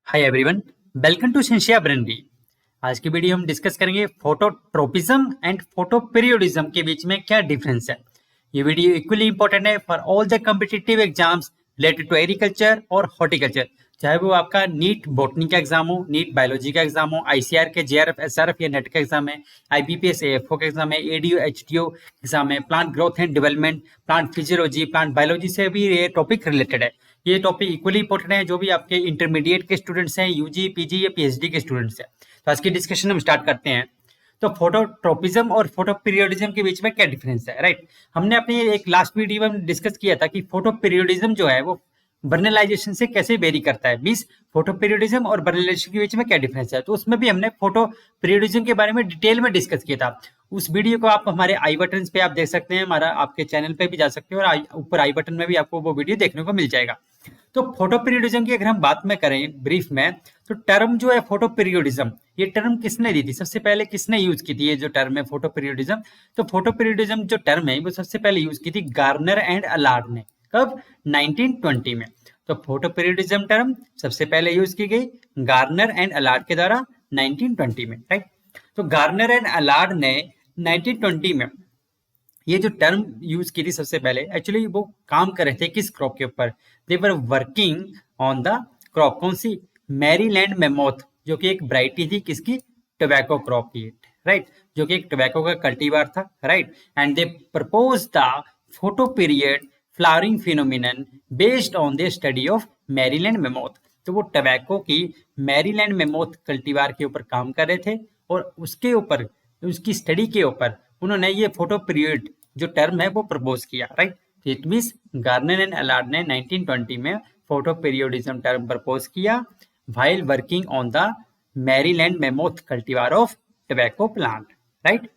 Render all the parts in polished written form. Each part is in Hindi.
Hi everyone, welcome to Cynthia Brainery. आज की वीडियो हम डिस्कस करेंगे फोटोट्रोपिज्म एंड फोटोपेरियोडिज्म के बीच में क्या डिफरेंस है। ये वीडियो इक्वली इंपॉर्टेंट है for all the competitive exams related to agriculture और हॉर्टिकल्चर, चाहे वो आपका नीट बॉटनी का एग्जाम हो, नीट बायोलॉजी का एग्जाम हो, आईसीआर के जेआरएफ एसआरएफ या नेट का एग्जाम है, आईबीपीएस-AFO का एग्जाम है, एडीओ एचडीओ एग्जाम है, plant growth and development, plant physiology, plant biology से भी ये टॉपिक रिलेटेड है। ये टॉपिक इक्वली इंपॉर्टेंट है जो भी आपके इंटरमीडिएट के स्टूडेंट्स हैं, यूजी पीजी या पीएचडी के स्टूडेंट्स हैं। तो आज की डिस्कशन हम स्टार्ट करते हैं। तो फोटोट्रोपिज्म और फोटोपीरियोडिज्म के बीच में क्या डिफरेंस है, राइट। हमने अपनी एक लास्ट वीडियो में डिस्कस किया था कि फोटोपीरियोडिज्म जो है वो बर्नलाइजेशन से कैसे वेरी करता है, मींस फोटोपीरियोडिज्म और बर्नलाइजेशन के बीच में क्या डिफरेंस है। तो उसमें भी हमने फोटोपीरियोडिज्म के बारे में डिटेल में डिस्कस किया था। उस वीडियो को आप हमारे आई बटन पे आप देख सकते हैं, हमारा आपके चैनल पे भी जा सकते हैं और ऊपर आई बटन में भी आपको वो वीडियो देखने को मिल जाएगा। तो फोटोपीरियोडिज्म की अगर हम बात में करें ब्रीफ में, तो टर्म जो है फोटोपीरियोडिज्म, ये टर्म किसने दी थी, सबसे पहले किसने यूज की थी ये जो टर्म है फोटोपीरियोडिज्म। तो फोटोपीरियोडिज्म जो टर्म है वो सबसे पहले यूज की थी गार्नर एंड अलार्ड ने। कब? 1920 में। तो फोटोपीरियोडिज्म टर्म सबसे पहले यूज की गई गार्नर एंड अलार्ड के द्वारा 1920 में, राइट। तो गार्नर एंड अलार्ड ने 1920 में ये जो टर्म यूज की थी सबसे पहले, एक्चुअली वो काम कर रहे थे किस क्रॉप के ऊपर, they were working on the crop, कौन सी? मैरीलैंड मेमोथ, जो कि एक वैरायटी थी किसकी? टोबैको क्रॉप की, राइट, जो कि एक टोबैको का कल्टीवार था, right. And they propose the photo period flowering phenomenon based on the study of Maryland mammoth. तो वो टोबैको की मैरीलैंड मेमोथ कल्टीवार के ऊपर काम कर रहे थे और उसके ऊपर, उसकी स्टडी के ऊपर उन्होंने ये फोटो पीरियड जो टर्म है वो प्रपोज किया, right. It means Garner and Allard ने 1920 में फोटो पीरियोडिज्म टर्म प्रपोज किया while working on the Maryland mammoth cultivar of tobacco plant, right.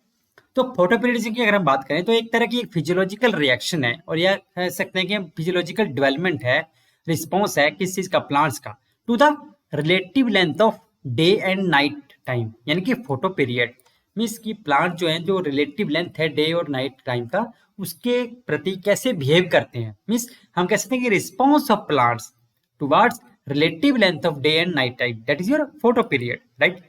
तो फोटो पीरियोडिज्म की अगर हम बात करें तो एक तरह की एक फिजियोलॉजिकल रिएक्शन है, और यह कह सकते हैं कि फिजियोलॉजिकल डेवलपमेंट है, रिस्पॉन्स है किस चीज का? प्लांट्स का, to the relative length of day and night time, यानी कि फोटो पीरियड मीन्स की प्लांट जो है, जो रिलेटिव लेंथ है डे और नाइट टाइम का, उसके प्रति कैसे बिहेव करते हैं। मीन्स हम कह सकते हैं कि response of plants towards relative length of day and night time, that is your photo period, right.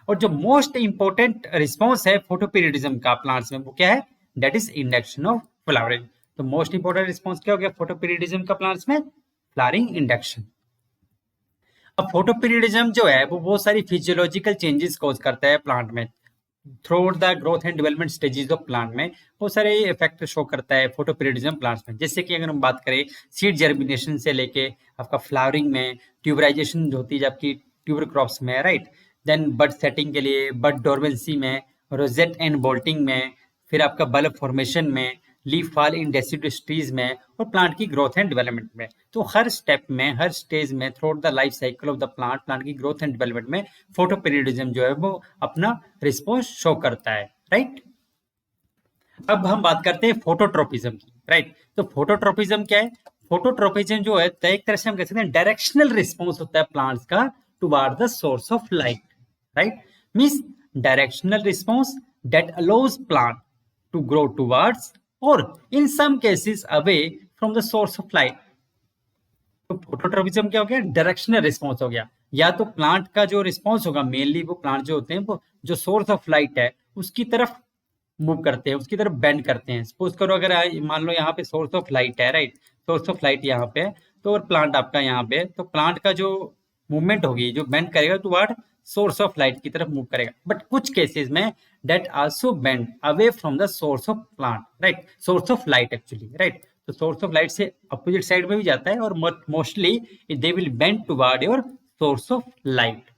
और जो मोस्ट इंपॉर्टेंट रिस्पॉन्स है फोटो पीरियडिज्म का प्लांट्स में, वो क्या है? That is induction of flowering. तो मोस्ट इंपॉर्टेंट रिस्पॉन्स क्या हो गया फोटो पीरियडिज्म का प्लांट्स में? Flowering induction. अब फोटो पीरियडिज्म जो है वो बहुत सारी फिजियोलॉजिकल चेंजेस कॉज करता है प्लांट में, through the growth and development stages of plant में बहुत सारे इफेक्ट शो करता है फोटोपीरियोडिज्म प्लांट्स में। जैसे कि अगर हम बात करें सीड जर्मिनेशन से लेके आपका फ्लावरिंग में, ट्यूबराइजेशन जो होती है आपकी ट्यूबर क्रॉप्स में, राइट, देन बड सेटिंग के लिए, बड डोरमेंसी में, रोजेट एंड बोल्टिंग में, फिर आपका बल्ब फॉर्मेशन में, leaf fall in deciduous trees में, और प्लांट की ग्रोथ एंड डेवलपमेंट में। तो हर स्टेप में, हर स्टेज में, through the life cycle of the plant, plant की ग्रोथ एंड डेवलपमेंट में फोटोपीरियोडिज्म जो है वो अपना रिस्पॉन्स शो करता है, राइट। अब हम बात करते हैं फोटोट्रोपिज्म की, राइट। तो फोटोट्रोपिज्म क्या है? फोटोट्रोपिज्म जो है तो एक तरह से हम कह सकते हैं डायरेक्शनल रिस्पॉन्स होता है प्लांट्स का toward the source of light, right. Means directional response that allows plant to grow towards और in some cases away from the source of light. तो फोटोट्रोपिज्म क्या हो गया? डायरेक्शनल रिस्पॉन्स हो गया। या तो प्लांट का जो रिस्पॉन्स होगा, मेनली वो प्लांट जो होते हैं वो जो सोर्स ऑफ लाइट है उसकी तरफ मूव करते हैं, उसकी तरफ बेंड करते हैं। सपोज करो अगर मान लो यहाँ पे सोर्स ऑफ लाइट है, राइट, सोर्स ऑफ लाइट यहाँ पे है, तो और प्लांट आपका यहाँ पे है, तो प्लांट का जो मूवमेंट होगी, जो बेंड करेगा टुवर्ड सोर्स ऑफ लाइट की तरफ मूव करेगा। बट कुछ केसेस में that also bend away from the source of plant, right, source of light actually, right. तो सोर्स ऑफ लाइट से अपोजिट साइड में भी जाता है और mostly they will bend toward your source of light.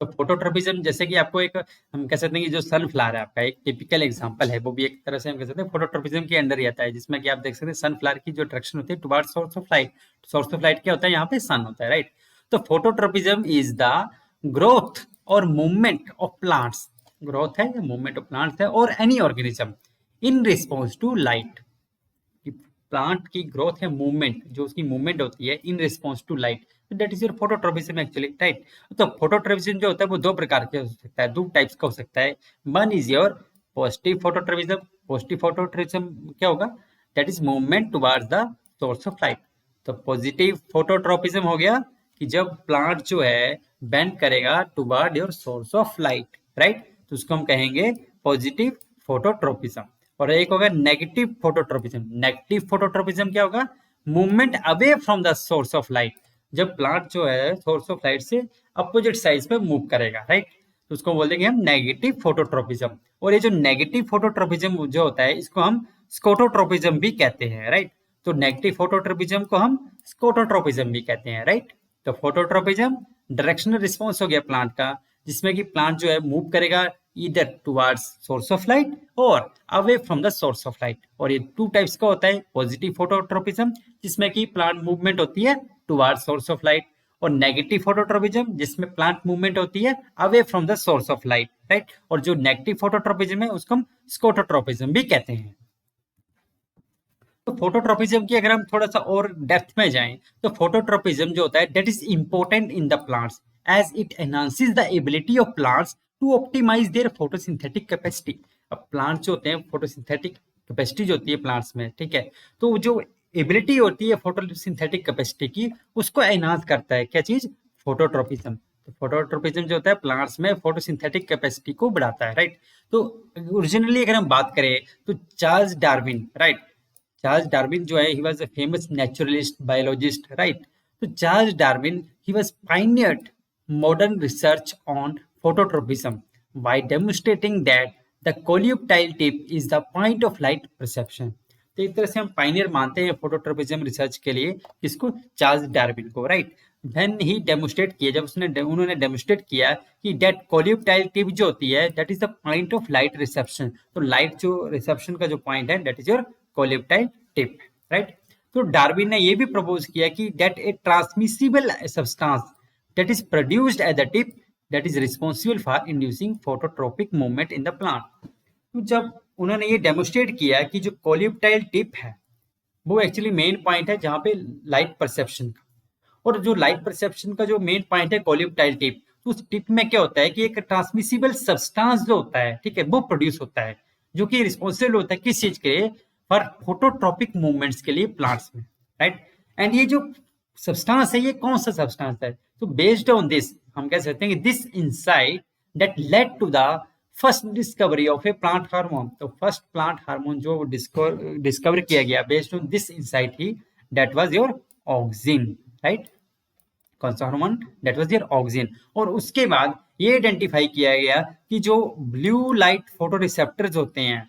तो फोटोट्रोपिज्म जैसे कि आपको एक हम कह सकते हैं कि जो सनफ्लावर है आपका एक टिपिकल एग्जांपल है, वो भी एक तरह से हम कह सकते हैं फोटोट्रोपिज्म के अंडर ही आता है, जिसमें कि आप देख सकते हैं सनफ्लावर की जो डायरेक्शन होती है toward source of light. Source of light क्या होता है? यहाँ पे सन होता है, राइट। तो फोटोट्रोपिज्म इज द ग्रोथ और मूवमेंट ऑफ प्लांट्स, ग्रोथ है या मूवमेंट ऑफ प्लांट्स है और any organism in response to light. Plant की ग्रोथ है, मूवमेंट जो उसकी मूवमेंट होती है in response to light, that is your phototropism actually, right. तो फोटोट्रोपिज्म जो होता है वो दो प्रकार के हो सकता है, दो टाइप्स का हो सकता है। One is your positive phototropism. Positive phototropism क्या होगा? That is movement towards the source of light. तो पॉजिटिव फोटोट्रोपिज्म हो गया कि जब प्लांट जो है बेंड करेगा toward your source of light, right, तो उसको हम कहेंगे पॉजिटिव फोटोट्रोपिज्म। और एक होगा नेगेटिव फोटोट्रोपिज्म। नेगेटिव फोटोट्रोपिज्म क्या होगा? Movement away from the source of light, जब प्लांट जो है सोर्स ऑफ लाइट से अपोजिट साइड पे मूव करेगा, राइट, तो उसको बोल देंगे हम नेगेटिव फोटोट्रोपिज्म। और ये जो नेगेटिव फोटोट्रोपिज्म जो होता है इसको हम स्कोटोट्रोपिज्म भी कहते हैं, राइट। तो नेगेटिव फोटोट्रोपिज्म को हम स्कोटोट्रोपिज्म भी कहते हैं, राइट। तो फोटोट्रोपिज्म डायरेक्शनल रिस्पॉन्स हो गया प्लांट का, जिसमें कि प्लांट जो है मूव करेगा इधर टुवर्ड्स सोर्स ऑफ लाइट और away from the source of light. और ये टू टाइप्स का होता है, पॉजिटिव फोटोट्रोपिज्म जिसमें कि प्लांट मूवमेंट होती है टुवर्ड्स सोर्स ऑफ लाइट, और नेगेटिव फोटोट्रोपिज्म जिसमें प्लांट मूवमेंट होती है away from the source of light, right. और जो नेगेटिव फोटोट्रोपिज्म है उसको हम स्कोटोट्रोपिज्म भी कहते हैं। तो फोटोट्रोपिज्म की अगर हम थोड़ा सा और डेप्थ में जाएं तो फोटोट्रोपिज्म जो होता है that is important in the plants as it enhances the ability of plants to optimise their photosynthetic capacity. अब प्लांट जो होते हैं फोटोसिंथेटिक कैपेसिटी जो होती है प्लांट्स में, ठीक है, तो जो एबिलिटी होती है फोटोसिंथेटिक कैपेसिटी की उसको एनहांस करता है क्या चीज? फोटोट्रोपिज्म। तो फोटोट्रोपिज्म जो होता है प्लांट्स में फोटोसिंथेटिक कैपेसिटी को बढ़ाता है, राइट। तो ओरिजिनली अगर हम बात करें तो Charles Darwin, right, Charles Darwin जो है he was a famous naturalist biologist, right. तो Charles Darwin he was pioneered modern research on phototropism by demonstrating that the coleoptile tip is the point of light perception। तो एक तरह से हम पाइनियर मानते हैं फोटोट्रोपिज्म रिसर्च के लिए किसको? चार्ल्स डार्विन को, राइट। व्हेन ही डेमोस्ट्रेट किया, जब उन्होंने डेमोस्ट्रेट किया कि दैट कोलियोप्टाइल टिप जो होती है that is the point of light reception. तो लाइट जो रिसेप्शन का जो पॉइंट है that is your coleoptile tip, right. तो डार्विन ने ये भी प्रपोज किया कि that A transmissible substance that is produced at the tip that is responsible for inducing phototropic movement in the plant। तो जब उन्होंने ये डेमोस्ट्रेट किया कि जो कोलियोप्टाइल टिप है वो एक्चुअली मेन पॉइंट है जहाँ पे लाइट परसेप्शन का, और जो लाइट परसेप्शन का जो मेन पॉइंट है कोलियोप्टाइल टिप, तो उस टिप में क्या होता है कि एक ट्रांसमिसिबल सब्सटेंस जो होता है, ठीक है, वो प्रोड्यूस होता है जो कि रिस्पॉन्सिबल होता है किस चीज के लिए? फॉर फोटोट्रोपिक मूवमेंट्स के लिए प्लांट्स में, राइट। एंड ये जो सब्सटेंस है ये कौन सा सब्सटेंस है? तो बेस्ड ऑन दिस हम कह सकते हैं कि this insight that led to the first discovery of a plant hormone. तो फर्स्ट प्लांट हार्मोन जो डिस्कवर किया गया बेस्ड ऑन दिस इनसाइट ही that was your auxin, right. कौन सा hormone? That was your auxin. और उसके बाद ये आइडेंटिफाई किया गया कि जो ब्लू लाइट फोटो रिसेप्टर्स होते हैं,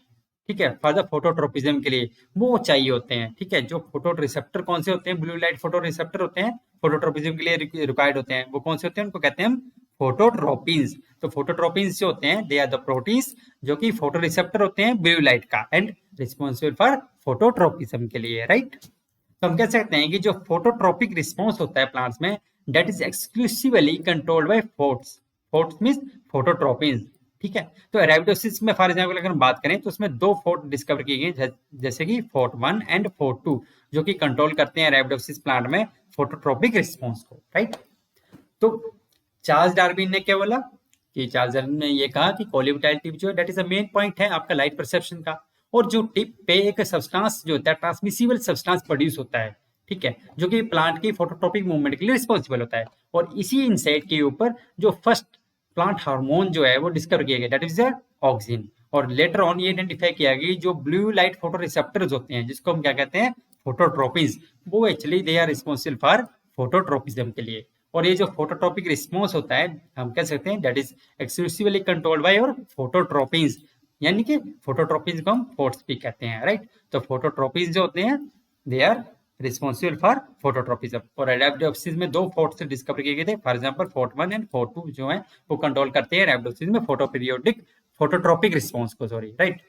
ठीक है, फॉर द फोटोट्रोपिज्म के लिए वो चाहिए होते हैं, ठीक है। जो फोटो रिसेप्टर कौन से होते हैं? ब्लू लाइट फोटो रिसेप्टर होते हैं, फोटोट्रोपिज्म के लिए रिक्वायर्ड होते हैं। वो कौन से होते हैं? उनको कहते हैं हम फोटोट्रोपिन्स। तो फोटोट्रोपिन्स जो होते हैं दे आर द प्रोटीन्स जो कि फोटो रिसेप्टर होते हैं ब्लू लाइट का एंड रिस्पॉन्सिबल फॉर फोटोट्रोपिज्म के लिए, राइट। तो हम कह सकते हैं कि जो फोटोट्रोपिक रिस्पॉन्स होता है प्लांट्स में that is exclusively controlled by phots. Phots means phototropins, ठीक है। तो अरेबिडोसिस में फॉर एग्जांपल अगर हम बात करें तो उसमें दो फोर्ट डिस्कवर किए गए जैसे कि फोर्ट 1 एंड फोर्ट 2 जो कि कंट्रोल करते हैं अरेबिडोसिस प्लांट में फोटोट्रोपिक रिस्पॉन्स को, राइट। तो चार्ल्स डार्विन ने क्या बोला कि चार्ल्स डार्विन ने ये कहा कि कोलियोप्टाइल टिप जो है that is a main point है आपका लाइट परसेप्शन का, और जो टिप पे एक सब्सटेंस जो होता है ट्रांसमिसिबल सब्सटेंस प्रोड्यूस होता है, ठीक है, जो कि प्लांट की फोटोट्रोपिक मूवमेंट के लिए रिस्पॉन्सिबल होता है। और इसी इनसाइट के ऊपर जो फर्स्ट प्लांट हार्मोन जो है वो डिस्कवर किया गया दैट इज ऑक्सिन। और लेटर ऑन ये आइडेंटिफाई किया गया जो ब्लू लाइट फोटो रिसेप्टर्स होते हैं जिसको हम क्या कहते हैं? फोटोट्रोपिन्स, वो actually they are responsible for phototropism के लिए। और ये जो फोटोट्रोपिक रिस्पॉन्स होता है हम कह सकते हैं that is exclusively controlled bye और फोटोट्रोपिन्स, यानी कि फोटोट्रोपिन्स को हम फोर्ट्स भी कहते हैं, राइट। तो फोटोट्रोपिन्स जो होते हैं they are responsible for phototropism. और अरेबिडोसिस में दो फोर्ट्स डिस्कवर किए गए थे, for example phot 1 and phot 2 जो है वो कंट्रोल करते हैं अरेबिडोसिस में फोटोट्रोपिक रिस्पॉन्स को, सॉरी, राइट।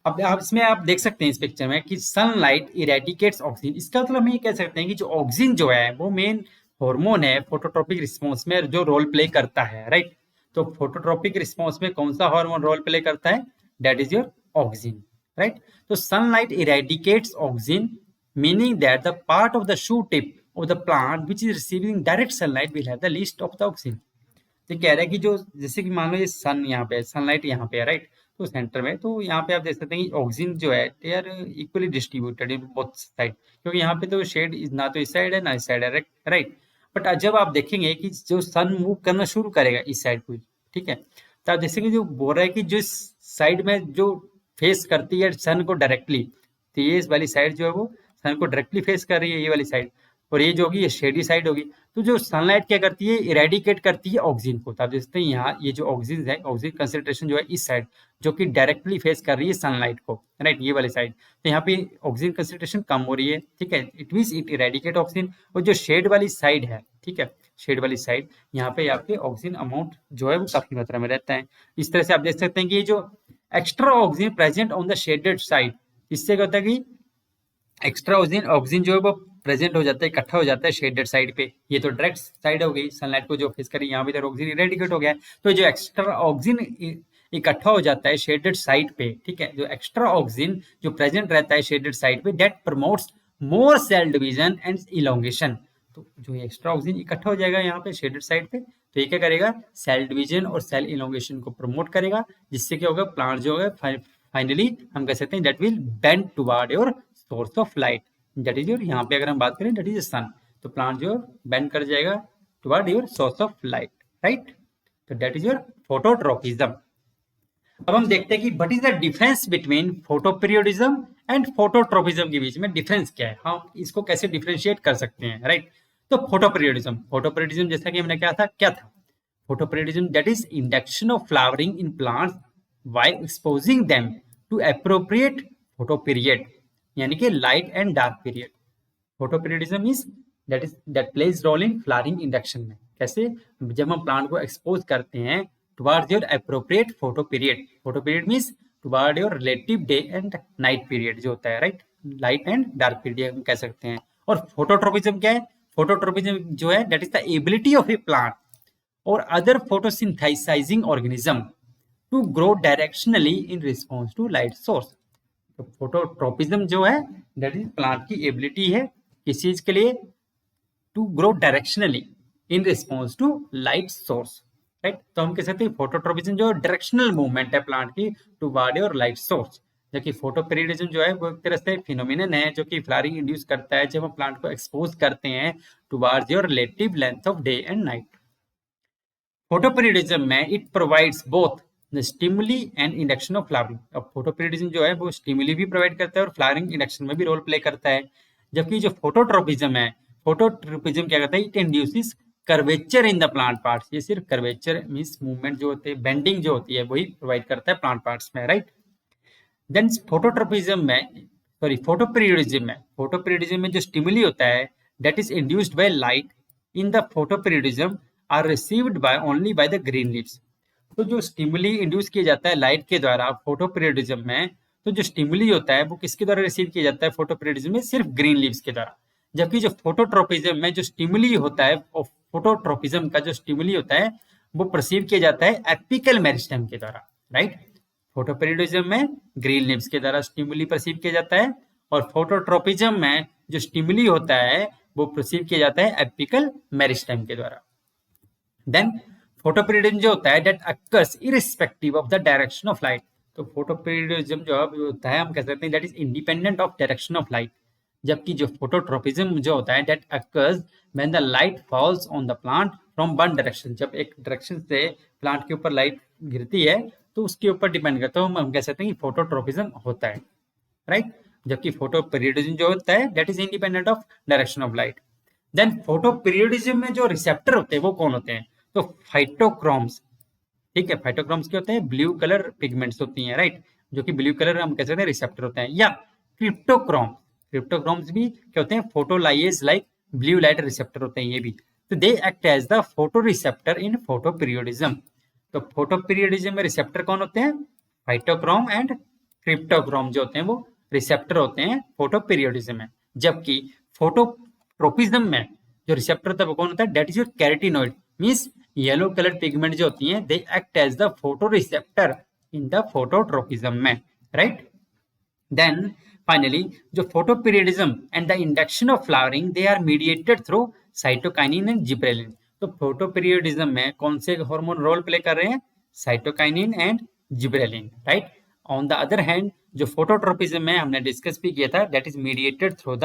अब आप इसमें आप देख सकते हैं इस पिक्चर में कि सनलाइट इरेडिकेट्स ऑक्सीजन। इसका मतलब हम ये कह सकते हैं कि जो ऑक्सीजन जो है वो मेन हार्मोन है फोटोट्रोपिक रिस्पॉन्स में जो रोल प्ले करता है, राइट। तो फोटोट्रोपिक रिस्पॉन्स में कौन सा हार्मोन रोल प्ले करता है? That is your oxygen, right. तो sunlight eradicates oxygen meaning that the part of the shoot tip of the plant which is receiving direct sunlight will have the least of the oxygen। तो कह रहा है कि जो जैसे कि मान लो ये सन यहाँ पे सनलाइट यहाँ पे है, राइट, तो सेंटर में, तो यहाँ पे आप देख सकते हैं कि ऑक्सीजन जो है they are equally distributed in both side, क्योंकि यहाँ पे तो शेड ना तो इस साइड है ना इस साइड है, राइट। बट जब आप देखेंगे कि जो सन मूव करना शुरू करेगा इस साइड को, ठीक है, तो आप देखेंगे जो बोल रहा है कि जो इस साइड में जो फेस करती है सन को डायरेक्टली, तो ये इस वाली साइड जो है वो सन को डायरेक्टली फेस कर रही है, ये वाली साइड, और ये जो होगी ये शेडी साइड होगी। तो जो सनलाइट क्या करती है, इरेडिकेट करती है ऑक्सीजन को। तो आप देखते हैं यहाँ ये जो ऑक्सीजन है, ऑक्सीजन कंसेंट्रेशन जो है इस साइड, जो कि डायरेक्टली फेस कर रही है सनलाइट को, राइट, ये वाली साइड। तो यहाँ पे ऑक्सीजन कंसेंट्रेशन कम हो रही है, ठीक है, it means it eradicate oxygen. और जो शेड वाली साइड है, ठीक है, शेड वाली साइड, यहाँ पे आपके ऑक्सीजन अमाउंट जो है वो काफी मात्रा में रहता है। इस तरह से आप देख सकते हैं कि ये जो extra oxygen present on the shaded side, इससे क्या होता है कि एक्स्ट्रा ऑक्सीजन जो है वो प्रेजेंट हो जाता है, इकट्ठा हो जाता है शेडेड साइड पे। ये तो डायरेक्ट साइड हो गई, सनलाइट को जो फेस करी, यहाँ भी ऑक्सीजन इरेडिकेट हो गया है। तो जो एक्स्ट्रा ऑक्सीजन इकट्ठा हो जाता है शेडेड साइड पे, ठीक है, जो एक्स्ट्रा ऑक्सीजन जो प्रेजेंट रहता है शेडेड साइड पे, that promotes more cell division and elongation. तो जो एक्स्ट्रा ऑक्सीजन इकट्ठा हो जाएगा यहाँ पे शेडेड साइड पे, तो ये क्या करेगा, सेल डिवीजन और सेल इलोंगेशन को प्रमोट करेगा, जिससे क्या होगा, प्लांट जो है फाइनली हम कह सकते हैं that will bend toward your source of light, that is your, यहाँ पे अगर हम बात करें दैट इज सन। तो प्लांट जो बेंड कर जाएगा toward your source of light, right. तो दैट इज योर फोटोट्रोपिज्म। अब हम देखते हैं कि what is the difference between photoperiodism and phototropism के बीच में डिफरेंस क्या है, हम इसको कैसे डिफरेंशिएट कर सकते हैं, राइट। तो फोटोपीरियोडिज्म जैसा कि हमने क्या था photoperiodism that is induction of flowering in plants while exposing them to appropriate photoperiod, यानी कि light and dark period. Photoperiodism is that plays role in flowering induction में। कैसे, जब हम प्लांट को एक्सपोज करते हैं towards your appropriate photoperiod, photoperiod means toward your relative day and night period जो होता है, right, light and dark period हम कह सकते हैं। और फोटोट्रोपिज्म क्या है, फोटोट्रोपिज्म जो है that is the ability of a plant और other photosynthesizing organism to grow directionally in response to light source. तो फोटोट्रोपिज्म जो है दैट इज प्लांट की एबिलिटी है किस चीज के लिए, to grow directionally in response to light source, right. तो हम कह सकते हैं फोटोट्रोपिज्म जो डायरेक्शनल मूवमेंट है प्लांट की टुवर्ड योर लाइट सोर्स, जबकि फोटोपीरियोडिज्म जो है वो एक तरह से फिनोमिनन है जो कि फ्लावरिंग इंड्यूस करता है जब हम प्लांट को एक्सपोज करते हैं towards your relative length of day and night. Photoperiodism में it provides both the stimuli and induction of flowering. अब फोटोपीरियोडिज्म जो है वो स्टिमुली भी प्रोवाइड करता है और फ्लावरिंग इंडक्शन में भी रोल प्ले करता है, जबकि जो फोटोट्रोपिज्म है, फोटोट्रोपिज्म क्या करता है, it induces curvature in the plant parts. ये सिर्फ कर्वेचर मींस मूवमेंट जो होते हैं, बेंडिंग जो होती है वही प्रोवाइड करता है प्लांट पार्ट्स में, राइट। देन फोटोपीरियोडिज्म में जो स्टिमुली होता है that is induced by light in the photoperiodism are received by only by the green leaves. तो जो स्टिमुली इंड्यूस किया जाता है लाइट के द्वारा फोटोपीरियोडिज्म में, तो जो स्टिमुली होता है वो किसके द्वारा रिसीव किया जाता है फोटोपीरियोडिज्म में, सिर्फ ग्रीन लीव्स के द्वारा। जबकि जो फोटोट्रोपिज्म में जो स्टिमुली होता है, फोटोट्रोपिज्म का जो स्टिमुली होता है वो परसीव किया जाता है एपिकल मेरिस्टेम के द्वारा, राइट। फोटोपीरियोडिज्म में ग्रीन लीव्स के द्वारा स्टिमुली परसीव किया जाता है और फोटोट्रोपिज्म में जो स्टिमुली होता है वो परसीव किया जाता है एपिकल मेरिस्टेम के द्वारा। देन फोटोपीरियोडिज्म जो होता है that occurs irrespective of the direction of light. तो फोटोपीरियोडिज्म जो होता है हम कह सकते हैं that is independent of direction of light, जबकि जो फोटोट्रोपिज्म जो होता है that occurs when the light falls on the plant from one direction. जब एक डायरेक्शन से प्लांट के ऊपर लाइट गिरती है तो उसके ऊपर डिपेंड करता है, हम कह सकते हैं कि फोटोट्रोपिज्म होता है, राइट। जबकि फोटोपीरियोडिज्म जो होता है that is independent of direction of light. Then photoperiodism में जो रिसेप्टर होते हैं वो कौन होते हैं, तो फाइटोक्रोम्स, ठीक है, फाइटोक्रोम्स क्या होते हैं, ब्लू कलर पिगमेंट्स होती हैं, राइट, जो कि ब्लू कलर हम कह सकते हैं रिसेप्टर होते हैं। या क्रिप्टोक्रोम्स भी क्या होते हैं, photolyase like blue light receptor होते हैं ये भी। तो they act as the photoreceptor in photoperiodism. तो फोटोपीरियोडिज्म में रिसेप्टर कौन होते हैं, फाइटोक्रोम एंड क्रिप्टोक्रोम जो होते हैं वो रिसेप्टर होते हैं फोटोपीरियोडिज्म में। जबकि फोटोट्रोपिज्म में जो रिसेप्टर होता है वो कौन होता है, that is your carotenoid means yellow colour pigment जो होती हैं, they act as the photoreceptor in the phototropism में, राइट। देन फाइनली जो photoperiodism and the induction of flowering they are mediated through cytokinin and gibberellin. तो फोटोपीरियोडिज्म में कौन से हार्मोन रोल प्ले कर रहे हैं, cytokinin and gibberellin, right. On the other hand, जो फोटोट्रोपिज्म में हमने डिस्कस भी किया था, that is mediated through the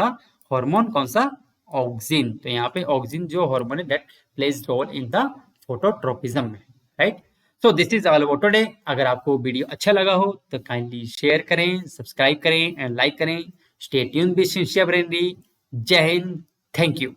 hormone कौन सा, प्रोलैक्टिन, राइट। तो फोटोपीरियोडिज्म में ऑक्सिन। तो यहाँ पे ऑक्सिन जो हार्मोन है that plays role in the phototropism में, right. So this is all about today. अगर आपको वीडियो अच्छा लगा हो तो काइंडली शेयर करें, सब्सक्राइब करें एंड लाइक करें। Stay tuned with Cynthia Brainery. जय हिंद, थैंक यू।